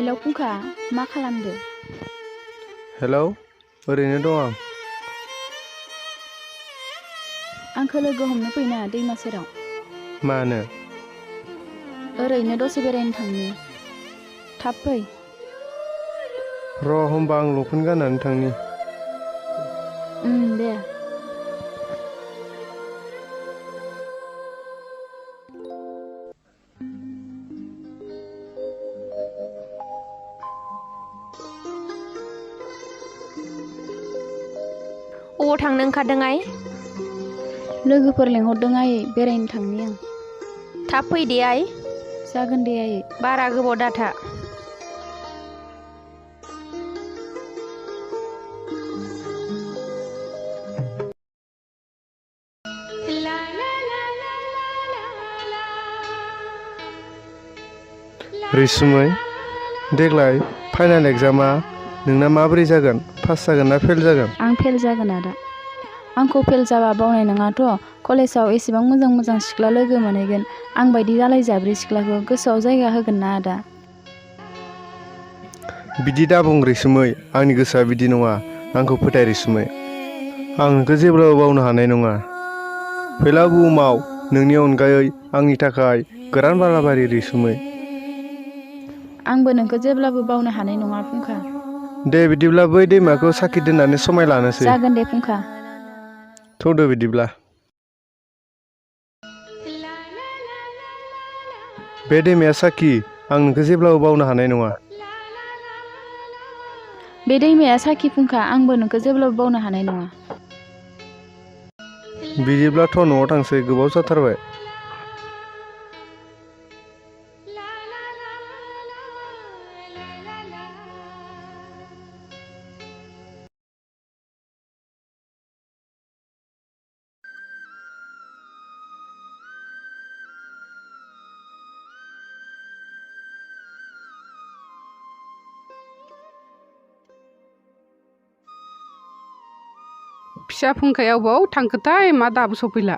Hello फुंखा, मा खालामदो? हेलौ, ओरैनो दं आं। आंखौ लोगो हमनो फैना दैमा सेराव। मानो? ओरैनो दसे बेरायनो थांनि। थाब फै। र' होमबा आं लंपेन्ट गाननानै थांनि। दे। अबाव थांनो ओंखारदों आइ? लोगोफोर लेंहरदों आयै, बेरायनो थांनि आं। थाब फै दे आइ। जागोन दे आयै। बारा गोबाव दाथा। रैसुमै, देग्लाय फाइनाल एग्जामा नोंना माबोरै जागोन? पास जागोन ना फेल जागोन? आं फेल जागोन आदा। आंखौ फेल जाबा बावनाय नङाथ'। कलेजाव एसेबां मोजां मोजां सिख्ला लोगो मोनहैगोन। आं बायदि जालाय जाब्रि सिख्लाखौ गोसोआव जायगा होगोन ना आदा? बिदि दाबुं रैसुमै, आंनि गोसोआ बिदि नङा। आंखौ फोथाय रैसुमै। आं नोंखौ जेब्लाबो बावनो हानाय नङा। फैलाव बुहुमाव नोंनि अनगायै आंनि थाखाय गोरान बालाबारि रैसुमै। आंबो नोंखौ जेब्लाबो बावनो हानाय नङा फुंखा। दे बिदिब्ला बै दैमाखौ साखि दोननानै समाय लानोसै। जागोन दे फुंखा। थौदो बिदिब्ला। बे दैमाया साखि, आं नोंखौ जेब्लाबो बावनो हानाय नङा। बे दैमाया साखि फुंखा, आंबो नोंखौ जेब्लाबो बावनो हानाय नङा। बिदिब्लाथ' न'आव थांसै, गोबाव जाथारबाय। फिसा फुंखाया अबाव थांखोथाय, मा दाबो सफैला?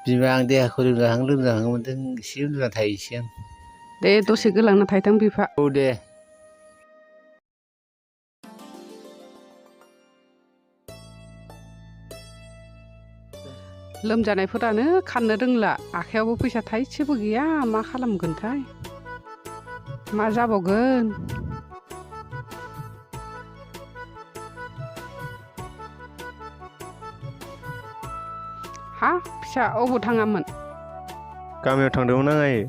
बिमा, आं देहाखौ लोमजाहां मोनदों, एसे उन्दुना थाहैसै आं। दे दसे गोलांना थाहैथां बिफा। औ दे। लोमजानायफोरानो खारनो रोंला, आखायावबो फैसा थाइसेबो गैया, मा खालामगोनथाय? मा जाबावगोन? हा फिसा, अबाव थाङामोन? गामियाव थांदोंमोन आं आयै।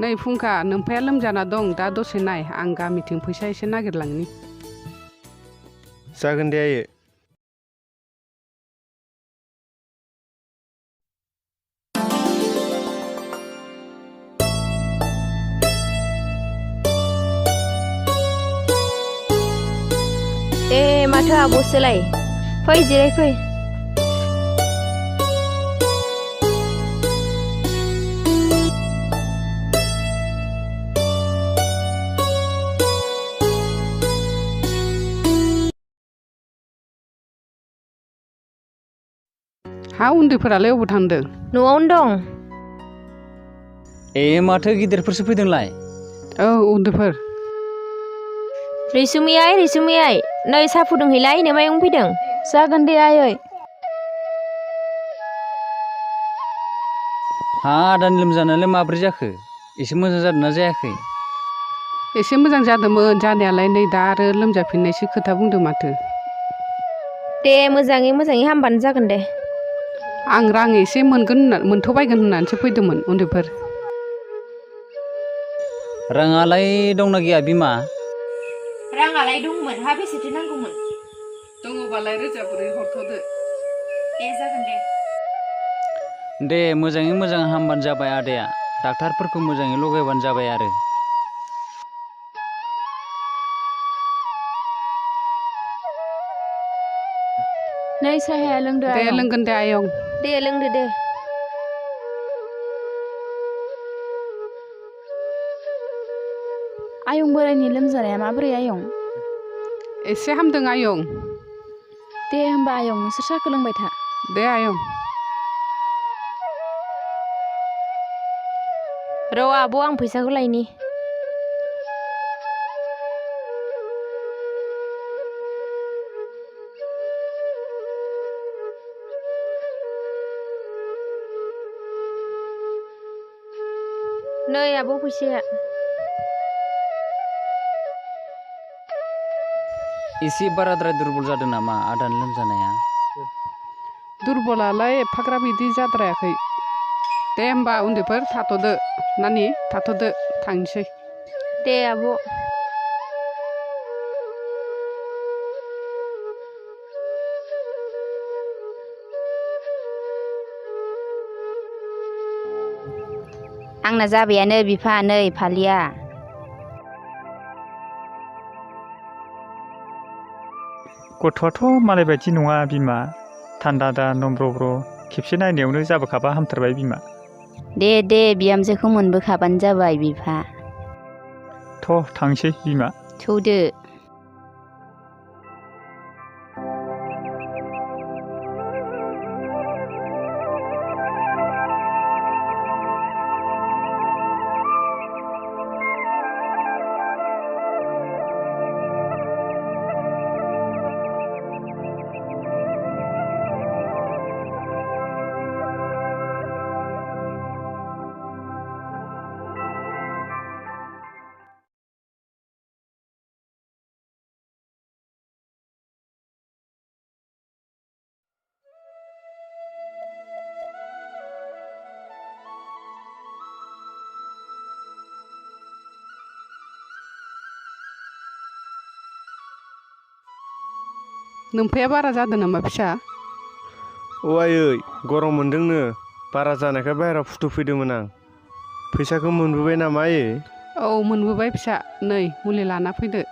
नै फुंखा, नोमफाया लोमजाना दं, दा दसे नाय, आं गामिथिं फैसा एसे नागिरलांनि। जागोन दे आयै। दे माथो आब'सोलाय, फै जिराय फै। हा उन्दैफोरालाय अबाव थांदों? न'आवनो दं। माथो गिदिरफोरसो फैदोंलाय? औ उन्दैफोर। रैसुमै आइ, रैसुमै आइ, नै साहा फुदुंहैलाय, नोमायं फैदों। जागोन दे आयै। हा आदानि लोमजानायालाय माब्रै जाखो? एसे मोजां जादोंना जायाखै? एसे मोजां जादोंमोन जानायालाय, नै दा आरो लोमजाफिननायसो खोथा बुंदों माथो। दे मोजाङै हामबानो जागोन दे। आं रां एसे मोनथ'बायगोन होननानैसो फैदोंमोन उन्दैफोर। राङालाय दंना गैया बिमा? राङालाय दंमोन, हा बेसेथो नांगौमोन? दङबालाय रोजाब्रै हरथ'दो। दे जागोन दे। दे मोजाङै मोजां हामबानो जाबाय आदाया, डाक्टारफोरखौ मोजाङै लगायबानो जाबाय आरो। नै साहाया लोंदो दे आयं। लोंगोन दे आयं। दे लोंदो दे। आयं बोरायनि लोमजानाया माबोरै आयं? एसे हामदों आयं। दे होमबा आयं, नोंसोर साहाखौ लोंबाय था। दे आयं। र' आब', आं फैसाखौ लायनि। नै आब' फैसाया। एसे बाराद्राय दुरबल जादों नामा आदानि लोमजानाया? दुरबलालाय एफाग्राब बिदि जाद्रायाखै। दे होमबा उन्दैफोर थाथ'दो नानि थाथ'दो थांनोसै। दे आब'। आंना जाबायानो बिफा नै फालिया। गथ'आथ' मालाय बायदि नङा बिमा। थान्दा दा नमब्रब्र खेबसे नायनायावनो जाबोखाबा हामथारबाय बिमा। दे बिहामजोखौ मोनबोखाबानो जाबाय बिफा। थ' थांसै बिमा। थौदो। नोमफाया बारा जादों नामा फिसा? औ आयै गरम मोन्दोंनो बारा जानायखाय बाहेरायाव फुथुफैदोंमोन आं। फैसाखौ मोनबोबाय नामा आयै? औ मोनबोबाय फिसा नै मुलि लाना फैदो।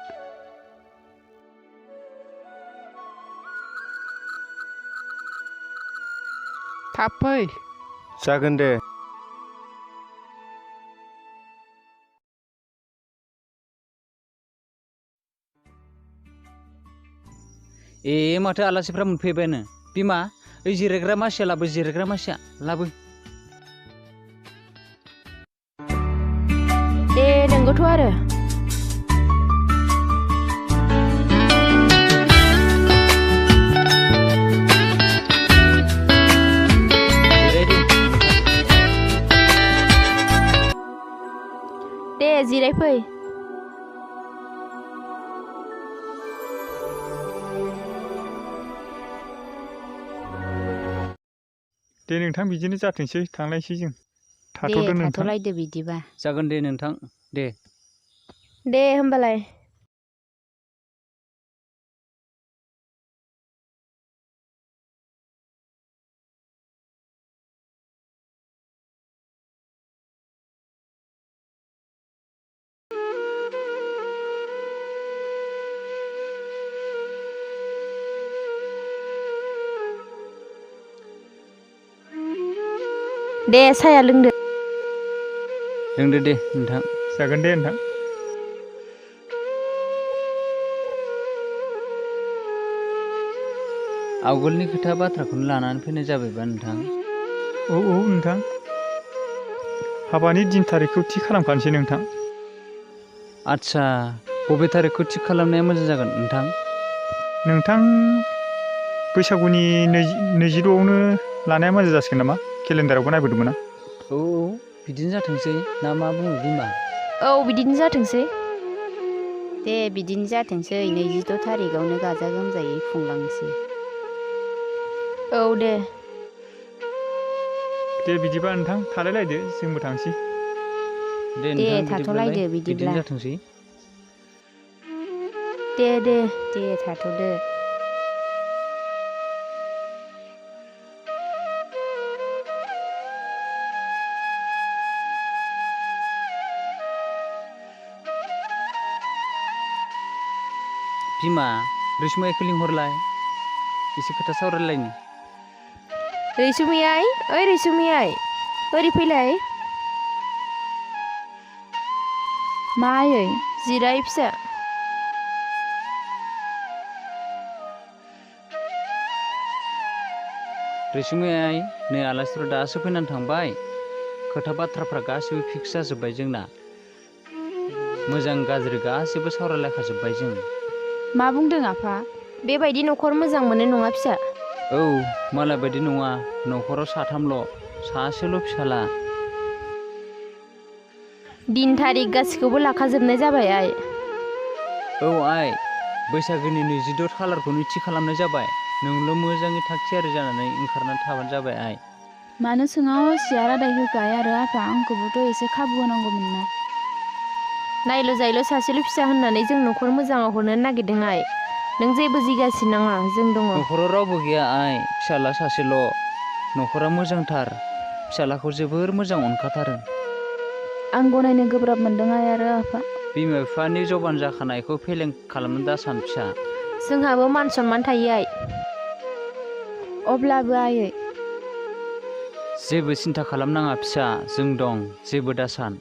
थाब फै। जागोन दे। ए माथो आलासिफ्रा मोनफैबायानो। बिमा ओइ जिरायग्रा मासिया लाबो, जिरायग्रा मासिया लाबो। ए नंगौथ' आरो। दे जिरायफै। दे नोंथां बिदिनो जाथोंसै थांलायसै जों। दे थाथ'दो नोंथां। थाथ'लायदो बिदिबा। जागोन दे नोंथां दे। दे होमबालाय। दे साया लोंदो। लोंदो दे नोंथां। जागोन दे नोंथां। आवगोलनि खोथा बाथ्राखौनो लानानै फैनाय जाबायबा नोंथां। औ नोंथां। हाबानि दिन थारिखखौ थि खालामखानोसै नोंथां। आदसा बबे थारिखखौ थिग खालामनाया मोजां जागोन नोंथां? नोंथां बैसागुनि 22आवनो लानाया मोजां जासिगोन नामा? केलेन्डारावबो नायबोदोंमोन आं। औ बिदिनो जाथोंसै ना मा बुङो बिमा? औ बिदिनो जाथोंसै। दे बिदिनो जाथोंसै 22 थारिखआवनो गाजा गोमजायै खुंलांसै। औ दे। दे बिदिबा नोंथां थालायलायदो जोंबो थांसै। दे दे नोंथां बिदिब्लालाय थाथ'लायदो बिदिनो बिदिब्ला। जाथोंसै। दे थाथ'दो। बिमा रैसुमैखौ लिंहरलाय एसे खोथा सावरायलायनि। रैसुमै आइ, ओइ रैसुमै आइ ओरै फैलाय। मा आयै? जिराय फिसा। रैसुमै आइ नै आलासिफोरा दासो फैनानै थांबाय। खोथा बाथ्राफ्रा गासिबो फिक्स जाजोब्बाय जोंना। मोजां गाज्रि गासिबो सावरायलायखाजोब्बाय जों। मा बुंदों आफा? बेबायदि न'खर मोजां मोननाय नङा फिसा। औ मालाय बायदि नङा। न'खराव साथामल', सासेल' फिसाला। दिन थारिख गासिखौबो लाखाजोबनाय जाबाय आइ। औ आइ, बैसागोनि 26 खालारखौनो थि खालामनाय जाबाय। नोंल' मोजाङै थाग थियारि जानानै ओंखारनानै थाबानो जाबाय आइ। मानो सोङा असिया रादाय होखाय आरो आफा आंखौबोथ' एसे खाबु होनांगौमोन ना। नायल' जायल' सासेल' फिसा होननानै जों न'खर मोजाङाव हरनो नागिरदों आइ। नों जेबो जिगासि नाङा, जों दङ। न'खराव रावबो गैया आइ, फिसाला सासेल'। न'खरा मोजांथार, फिसालाखौ जोबोर मोजां अनखाथारो। आं गनायनो गोब्राब मोनदों आइ आरो आफा। बिमा बिफानि जबान जाखानायखौ फेलें खालामनो दासान फिसा। जोंहाबो मान सनमान थायो आइ। अब्लाबो आयै जेबो सिन्था खालामनाङा फिसा, जों दं, जेबो दासान।